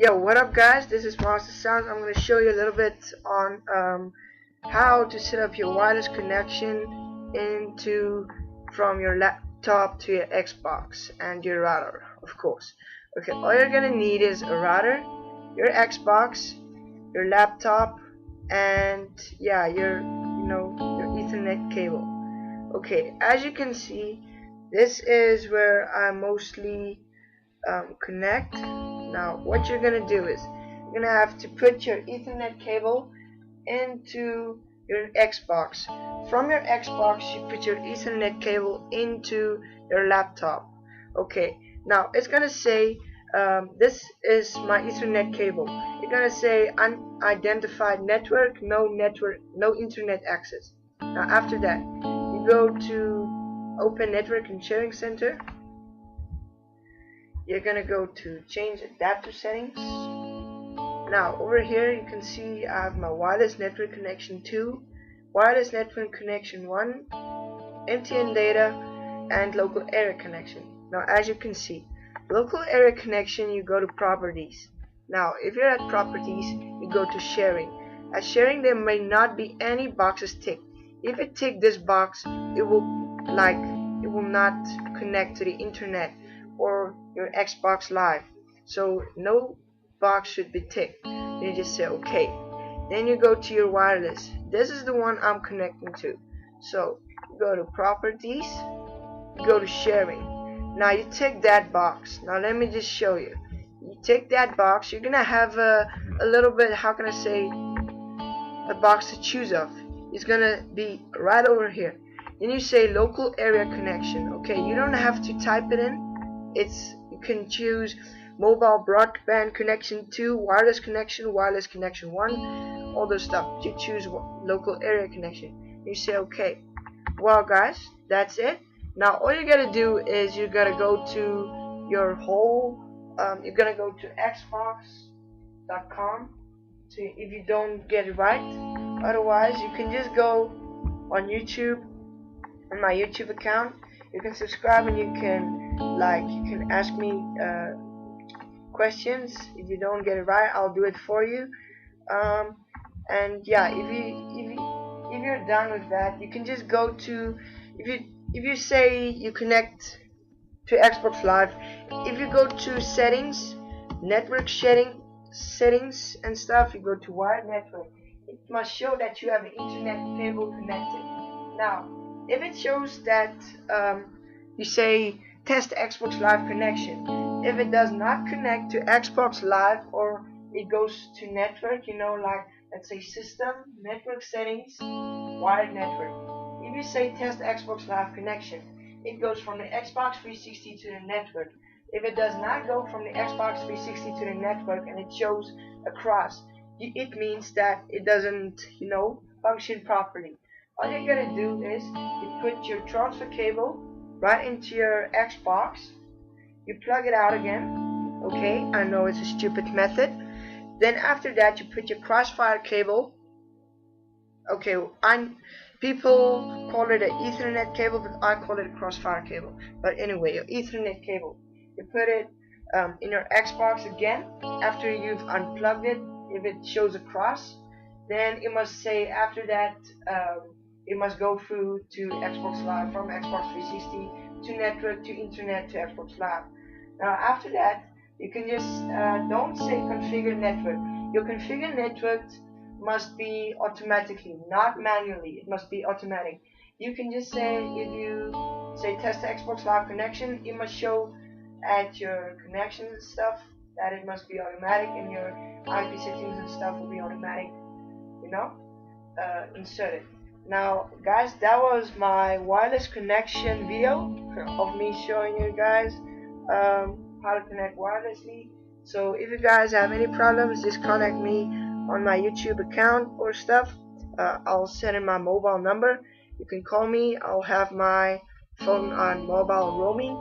Yo, what up guys, this is Master Sounds. I'm going to show you a little bit on how to set up your wireless connection from your laptop to your Xbox and your router, of course. Okay, all you're going to need is a router, your Xbox, your laptop, and yeah, your Ethernet cable. Okay, as you can see, this is where I mostly connect. Now what you're gonna do is you're gonna have to put your Ethernet cable into your Xbox. From your Xbox you put your Ethernet cable into your laptop. Okay, now it's gonna say this is my Ethernet cable. It's gonna say unidentified network, no internet access. Now after that you go to open network and sharing center. You're gonna go to change adapter settings. Now over here you can see I have my wireless network connection 2, wireless network connection 1, MTN data, and local area connection. Now as you can see, local area connection, you go to properties. Now if you're at properties, you go to sharing. At sharing there may not be any boxes ticked. If it tick this box, it will not connect to the internet or your Xbox Live, so no box should be ticked. Then you just say okay. Then you go to your wireless. This is the one I'm connecting to, so you go to properties, you go to sharing. Now you tick that box. Now let me just show you. You tick that box, you're gonna have a little bit, how can I say, a box to choose of. It's gonna be right over here. Then you say local area connection. Okay, you don't have to type it in. You can choose mobile broadband connection 2, wireless connection 1, all those stuff. You choose local area connection. You say okay. Well guys, that's it. Now all you gotta do is you gotta go to your whole you're gonna go to xbox.com if you don't get it right. Otherwise you can just go on YouTube, on my YouTube account. You can subscribe and you can ask me questions. If you don't get it right, I'll do it for you. And yeah, if you're done with that, you can just go to, if you say you connect to Xbox Live, if you go to settings, network settings and stuff, you go to wired network. It must show that you have an internet cable connected. Now if it shows that you say test Xbox Live connection, if it does not connect to Xbox Live, or it goes to network, let's say system, network settings, wired network. If you say test Xbox Live connection, it goes from the Xbox 360 to the network. If it does not go from the Xbox 360 to the network and it shows a cross, it means that it doesn't function properly. All you're gonna do is you put your transfer cable right into your Xbox, you plug it out again. Okay, I know it's a stupid method. Then after that you put your crossfire cable. Okay, people call it an Ethernet cable, but I call it a crossfire cable. But anyway, your Ethernet cable, you put it in your Xbox again. After you've unplugged it, if it shows a cross, then it must say after that it must go through to Xbox Live, from Xbox 360 to network to internet to Xbox Live. Now after that you can just don't say configure network. Your configure network must be automatically, not manually. It must be automatic. You can just say, if you say test Xbox Live connection, it must show at your connections and stuff that it must be automatic, and your IP settings and stuff will be automatic, inserted. Now guys, that was my wireless connection video of me showing you guys how to connect wirelessly. So if you guys have any problems, just contact me on my YouTube account or stuff. I'll send in my mobile number. You can call me. I'll have my phone on mobile roaming.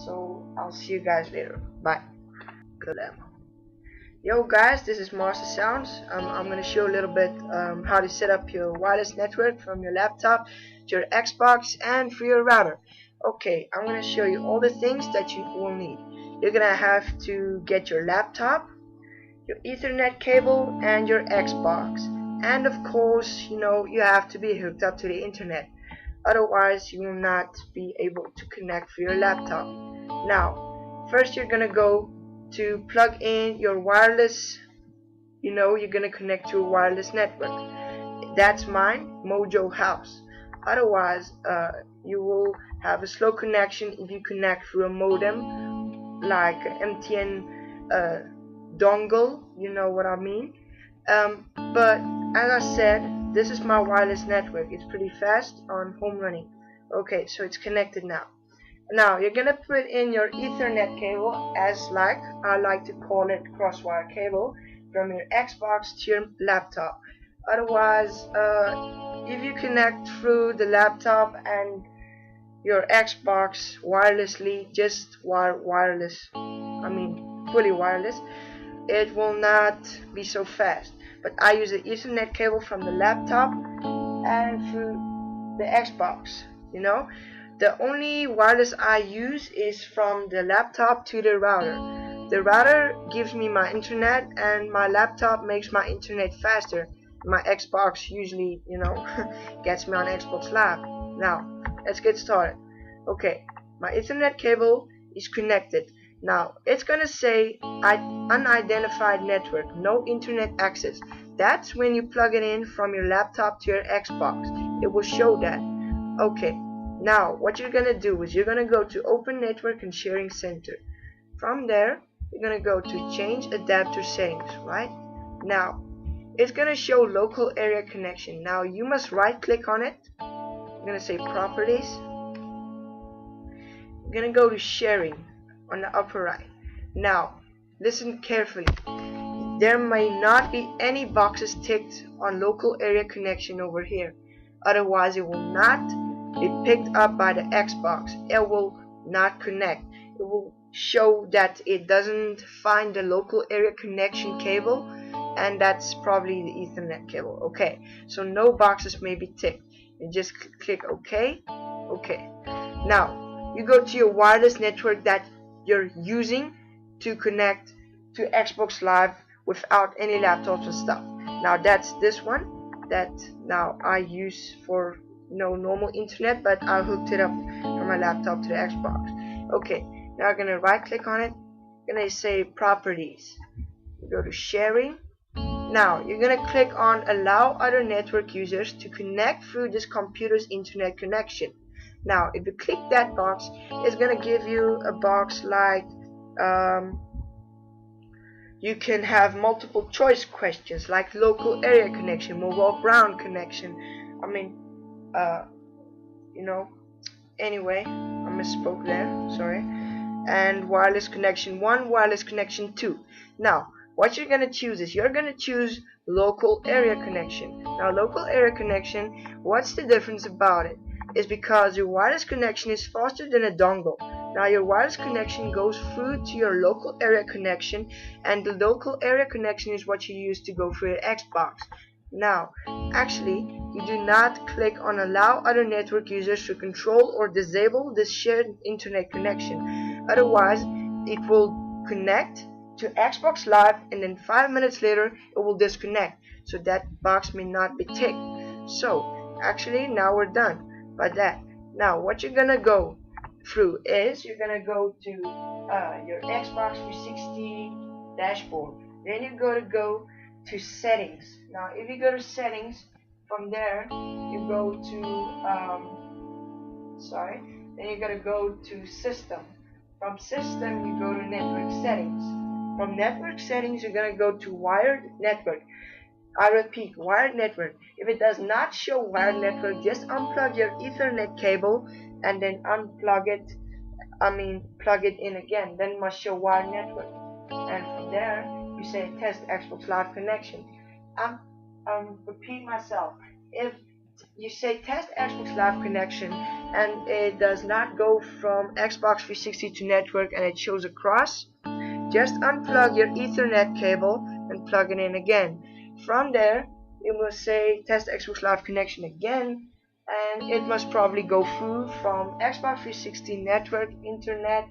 So I'll see you guys later. Bye. Good ammo. Yo guys, this is Master Sounds. I'm going to show a little bit how to set up your wireless network from your laptop to your Xbox and for your router. Okay, I'm going to show you all the things that you will need. You're going to have to get your laptop. your Ethernet cable, and your Xbox. And of course, you have to be hooked up to the internet. Otherwise, you will not be able to connect for your laptop. Now, first you're gonna go to plug in your wireless. You're gonna connect to a wireless network. That's mine, Mojo House. Otherwise, you will have a slow connection if you connect through a modem like MTN dongle. You know what I mean. But as I said, this is my wireless network. It's pretty fast on home running. Okay, so it's connected now. Now you're gonna put in your Ethernet cable, as I like to call it, crosswire cable, from your Xbox to your laptop. Otherwise, if you connect through the laptop and your Xbox wirelessly, just fully wireless, it will not be so fast. But I use the Ethernet cable from the laptop and through the Xbox. The only wireless I use is from the laptop to the router. The router gives me my internet, and my laptop makes my internet faster. My Xbox usually, gets me on Xbox Live. Now, let's get started. Okay, my Ethernet cable is connected. Now, it's gonna say unidentified network, no internet access. That's when you plug it in from your laptop to your Xbox. It will show that. Okay, now what you're gonna do is you're gonna go to Open Network and Sharing Center. From there, you're gonna go to Change Adapter Settings, right? Now, it's gonna show local area connection. Now, you must right click on it. You're gonna say Properties. You're gonna go to Sharing on the upper right. Now, listen carefully. There may not be any boxes ticked on local area connection over here. Otherwise, it will not be picked up by the Xbox. It will not connect. It will show that it doesn't find the local area connection cable, and that's probably the Ethernet cable. Okay, so no boxes may be ticked. You just click OK. Okay. Now, you go to your wireless network that you're using to connect to Xbox Live without any laptops and stuff. Now that's this one that now I use for normal internet, but I hooked it up from my laptop to the Xbox. Okay, now I'm gonna right click on it. I'm gonna say Properties. You go to Sharing. Now you're gonna click on Allow other network users to connect through this computer's internet connection. Now if you click that box, it's gonna give you a box like you can have multiple choice questions like local area connection, mobile brown connection. Anyway, I misspoke there, sorry. And wireless connection 1, wireless connection 2. Now, what you're gonna choose is you're gonna choose local area connection. Now, local area connection, what's the difference about it? Is because your wireless connection is faster than a dongle. Now your wireless connection goes through to your local area connection, and the local area connection is what you use to go through your Xbox. Now, actually, you do not click on Allow other network users to control or disable this shared internet connection. Otherwise, it will connect to Xbox Live, and then 5 minutes later, it will disconnect. So that box may not be ticked. So, actually, now we're done by that. Now what you're gonna go through is you're gonna go to your Xbox 360 dashboard. Then you're gonna go to Settings. Now if you go to Settings, from there you go to then you're gonna go to System. From System you go to Network Settings. From Network Settings you're gonna go to Wired Network. I repeat, wired network. If it does not show wired network, just unplug your Ethernet cable and then plug it in again. Then it must show wired network. And from there, you say test Xbox Live connection. Repeat myself. If you say test Xbox Live connection and it does not go from Xbox 360 to network and it shows a cross, just unplug your Ethernet cable and plug it in again. From there, you must say test Xbox Live connection again, and it must probably go through from Xbox 360 network, internet,